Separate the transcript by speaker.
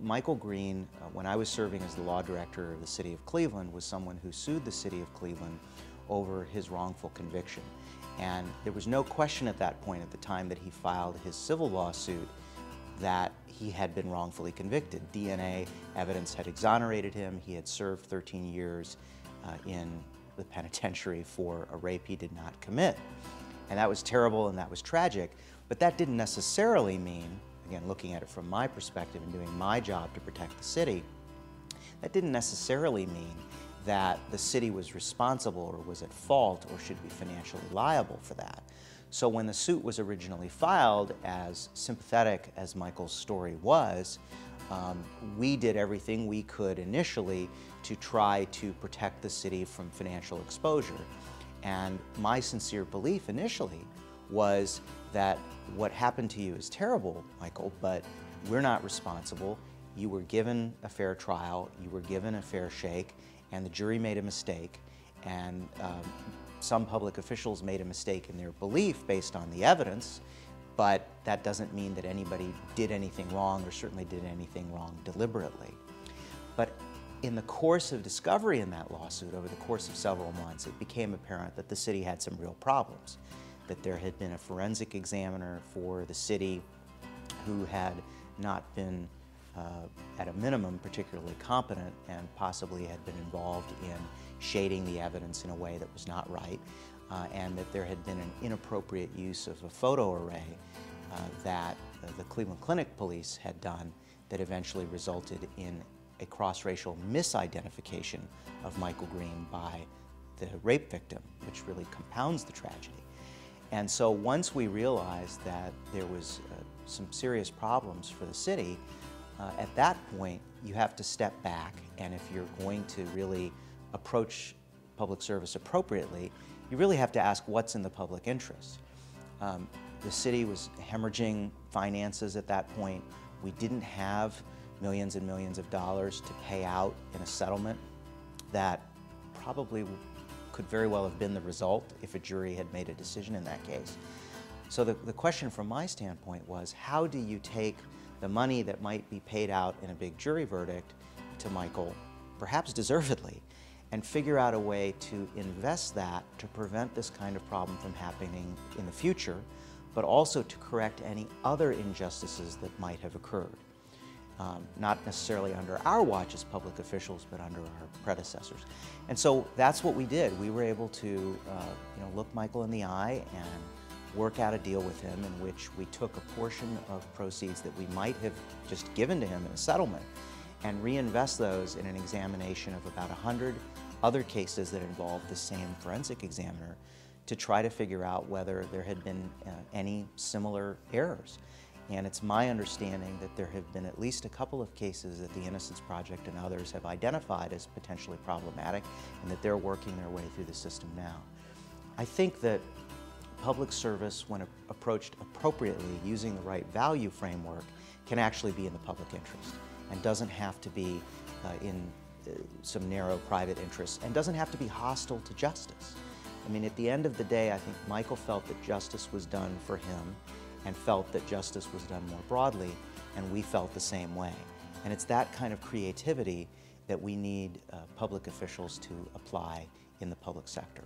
Speaker 1: Michael Green, when I was serving as the law director of the city of Cleveland, was someone who sued the city of Cleveland over his wrongful conviction. And there was no question at that point, at the time that he filed his civil lawsuit, that he had been wrongfully convicted. DNA evidence had exonerated him. He had served 13 years in the penitentiary for a rape he did not commit. And that was terrible and that was tragic, but that didn't necessarily mean, again, looking at it from my perspective and doing my job to protect the city, that didn't necessarily mean that the city was responsible or was at fault or should be financially liable for that. So when the suit was originally filed, as sympathetic as Michael's story was, we did everything we could initially to try to protect the city from financial exposure. And my sincere belief initially was that what happened to you is terrible, Michael, but we're not responsible. You were given a fair trial, you were given a fair shake, and the jury made a mistake, and some public officials made a mistake in their belief based on the evidence, but that doesn't mean that anybody did anything wrong or certainly did anything wrong deliberately. But in the course of discovery in that lawsuit, over the course of several months, it became apparent that the city had some real problems, that there had been a forensic examiner for the city who had not been, at a minimum, particularly competent and possibly had been involved in shading the evidence in a way that was not right, and that there had been an inappropriate use of a photo array that the Cleveland Clinic police had done that eventually resulted in a cross-racial misidentification of Michael Green by the rape victim, which really compounds the tragedy. And so once we realized that there was some serious problems for the city, at that point you have to step back, and if you're going to really approach public service appropriately, you really have to ask what's in the public interest. The city was hemorrhaging finances at that point. We didn't have millions and millions of dollars to pay out in a settlement that probably could very well have been the result if a jury had made a decision in that case. So the question from my standpoint was, how do you take the money that might be paid out in a big jury verdict to Michael, perhaps deservedly, and figure out a way to invest that to prevent this kind of problem from happening in the future, but also to correct any other injustices that might have occurred. Not necessarily under our watch as public officials, but under our predecessors. And so that's what we did. We were able to look Michael in the eye and work out a deal with him in which we took a portion of proceeds that we might have just given to him in a settlement and reinvest those in an examination of about 100 other cases that involved the same forensic examiner to try to figure out whether there had been any similar errors. And it's my understanding that there have been at least a couple of cases that the Innocence Project and others have identified as potentially problematic, and that they're working their way through the system now. I think that public service, when approached appropriately using the right value framework, can actually be in the public interest and doesn't have to be in some narrow private interests, and doesn't have to be hostile to justice. I mean, at the end of the day, I think Michael felt that justice was done for him and felt that justice was done more broadly, and we felt the same way. And it's that kind of creativity that we need public officials to apply in the public sector.